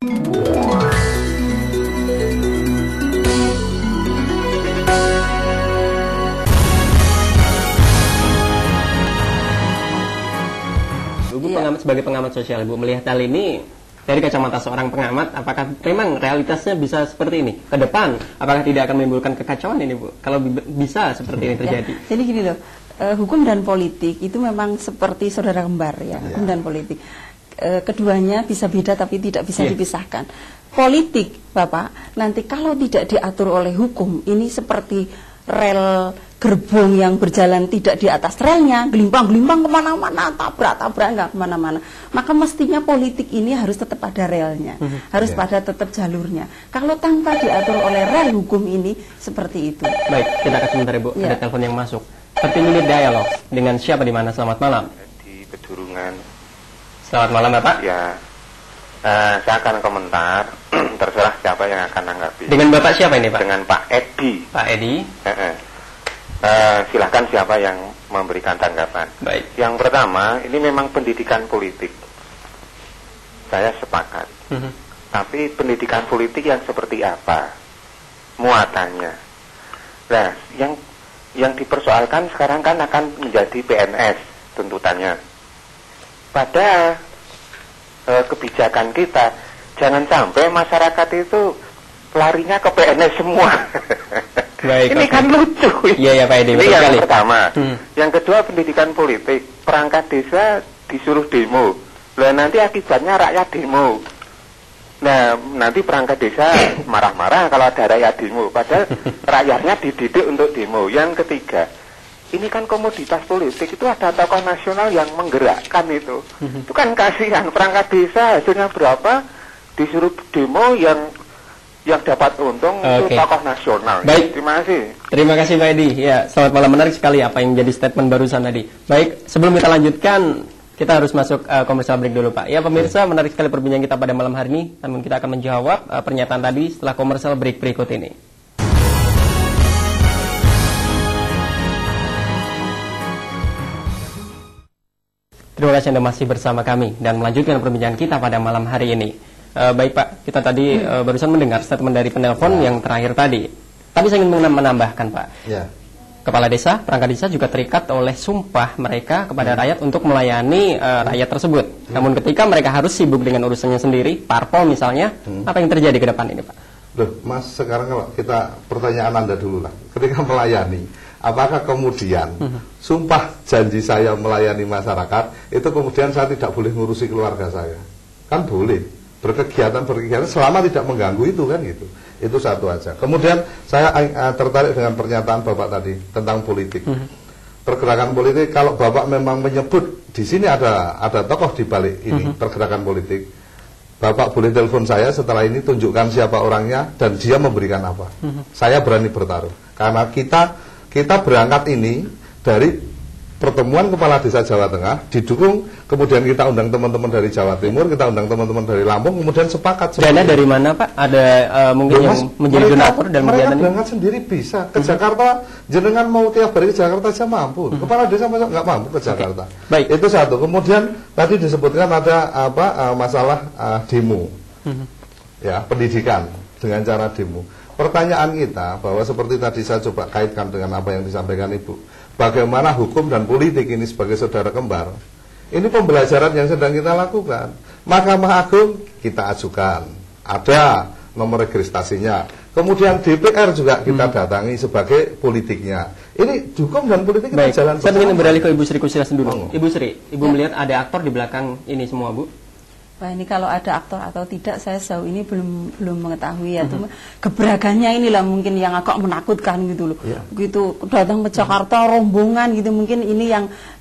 Ibu sebagai pengamat sosial, Ibu melihat hal ini dari kacamata seorang pengamat, apakah memang realitasnya bisa seperti ini ke depan? Apakah tidak akan menimbulkan kekacauan ini, Bu? Kalau bisa seperti ini terjadi. Ya, jadi gini loh, hukum dan politik itu memang seperti saudara kembar ya, hukum dan politik. Keduanya bisa beda tapi tidak bisa dipisahkan. Politik, Bapak, nanti kalau tidak diatur oleh hukum, ini seperti rel gerbong yang berjalan tidak di atas relnya, gelimpang-gelimpang kemana-mana, tabrak-tabrak nggak kemana-mana. Maka mestinya politik ini harus tetap ada relnya, harus pada tetap jalurnya. Kalau tanpa diatur oleh rel hukum ini, seperti itu. Baik, kita akan sebentar, Ibu. Ada telepon yang masuk. 30 menit dialog dengan siapa di mana? Selamat malam. Di Pedurungan. Selamat malam, Bapak. Ya, saya akan komentar. Terserah siapa yang akan menanggapi. Dengan Bapak siapa ini, Pak? Dengan Pak Edi. Pak Edi. Silahkan siapa yang memberikan tanggapan. Baik. Yang pertama, ini memang pendidikan politik. Saya sepakat. Tapi pendidikan politik yang seperti apa muatannya? Nah, yang dipersoalkan sekarang kan akan menjadi PNS tuntutannya. Pada kebijakan kita, jangan sampai masyarakat itu larinya ke PNS semua. Baik, ini kan lucu. Iya, Pak Edi. Ini yang pertama. Yang kedua, pendidikan politik. Perangkat desa disuruh demo. Lah nanti akibatnya rakyat demo. Nah, nanti perangkat desa marah-marah kalau ada rakyat demo. Padahal rakyatnya dididik untuk demo. Yang ketiga, ini kan komoditas politik, itu ada tokoh nasional yang menggerakkan itu. Itu kan kasihan, perangkat desa hasilnya berapa, disuruh demo yang dapat untung itu tokoh nasional. Baik. Terima kasih. Terima kasih, Pak Edi. Ya, selamat malam. Menarik sekali apa yang jadi statement barusan tadi. Baik, sebelum kita lanjutkan, kita harus masuk komersial break dulu, Pak. Ya, pemirsa, menarik sekali perbincangan kita pada malam hari ini. Namun kita akan menjawab pernyataan tadi setelah komersial break berikut ini. Terima kasih Anda masih bersama kami dan melanjutkan perbincangan kita pada malam hari ini. Baik Pak, kita tadi barusan mendengar statement dari penelpon yang terakhir tadi. Tapi saya ingin menambahkan Pak, kepala desa, perangkat desa juga terikat oleh sumpah mereka kepada rakyat untuk melayani rakyat tersebut. Namun ketika mereka harus sibuk dengan urusannya sendiri, parpol misalnya, apa yang terjadi ke depan ini Pak? Loh, Mas, sekarang kalau kita pertanyaan Anda dulu lah, ketika melayani, apakah kemudian sumpah janji saya melayani masyarakat itu kemudian saya tidak boleh ngurusi keluarga saya? Kan boleh. Berkegiatan selama tidak mengganggu itu kan gitu. Itu satu aja. Kemudian saya tertarik dengan pernyataan Bapak tadi tentang politik. Pergerakan politik, kalau Bapak memang menyebut di sini ada tokoh di balik ini pergerakan politik, Bapak boleh telepon saya setelah ini, tunjukkan siapa orangnya dan dia memberikan apa. Saya berani bertaruh. Karena kita berangkat ini dari pertemuan kepala desa Jawa Tengah, didukung, kemudian kita undang teman-teman dari Jawa Timur, kita undang teman-teman dari Lampung, kemudian sepakat. Dana dari mana Pak? Ada mungkin yang menjadi donatur dan mereka berangkat sendiri bisa. Ke Jakarta, jenengan mau tiap hari ke Jakarta saja mampu. Kepala desa masa nggak mampu ke Jakarta. Baik. Itu satu. Kemudian tadi disebutkan ada masalah demo, ya, pendidikan dengan cara demo. Pertanyaan kita bahwa seperti tadi saya coba kaitkan dengan apa yang disampaikan Ibu. Bagaimana hukum dan politik ini sebagai saudara kembar. Ini pembelajaran yang sedang kita lakukan. Mahkamah Agung kita ajukan. Ada nomor registrasinya. Kemudian DPR juga kita datangi sebagai politiknya. Ini hukum dan politik kita jalan bersama. Saya ingin beralih ke Ibu Sri Kusilasen dulu. Ibu Sri, Ibu melihat ada aktor di belakang ini semua, Bu? Wah, ini kalau ada aktor atau tidak saya sejauh ini belum mengetahui ya. Gebrakannya inilah mungkin yang agak menakutkan gitu loh. Begitu datang ke Jakarta rombongan gitu, mungkin ini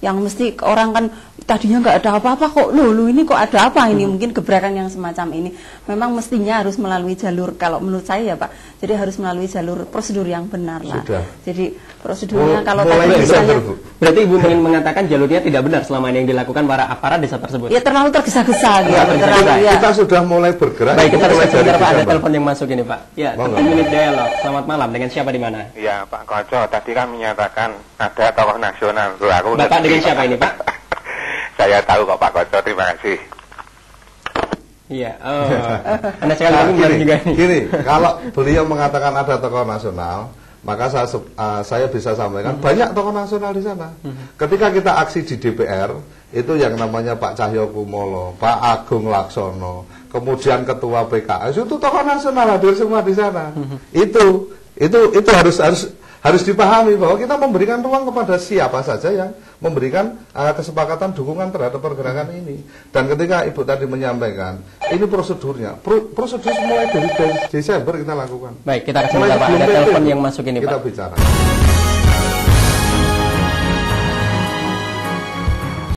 yang mesti orang kan tadinya nggak ada apa-apa kok, loh ini kok ada apa ini, mungkin gebrakan yang semacam ini memang mestinya harus melalui jalur, kalau menurut saya ya Pak, jadi harus melalui jalur prosedur yang benar lah. Jadi prosedurnya kalau tadi misalnya, berarti Ibu ingin mengatakan jalurnya tidak benar selama ini yang dilakukan para aparat desa tersebut? Ya terlalu tergesa-gesa gitu. Kita sudah mulai bergerak. Baik, kita harus sebentar Pak, ada telepon yang masuk ini Pak. Ya, 30 menit dialog. Selamat malam, dengan siapa di mana? Ya, Pak Koco, tadi kan menyatakan ada tokoh nasional. Aku Bapak dengan siapa ini Pak? Saya tahu kok Pak Koco, terima kasih. Iya. Oh. Anda sekali lagi gini, juga nih. gini, kalau beliau mengatakan ada tokoh nasional, maka saya bisa sampaikan banyak tokoh nasional di sana. Ketika kita aksi di DPR, itu yang namanya Pak Cahyokumolo, Pak Agung Laksono, kemudian Ketua PKS, itu tokoh nasional hadir semua di sana. Itu harus dipahami bahwa kita memberikan ruang kepada siapa saja yang memberikan kesepakatan dukungan terhadap pergerakan ini. Dan ketika Ibu tadi menyampaikan, ini prosedurnya, prosedur mulai dari Desember kita lakukan. Baik, kita akan sebentar Pak, ada telepon yang masuk ini kita Pak. bicara.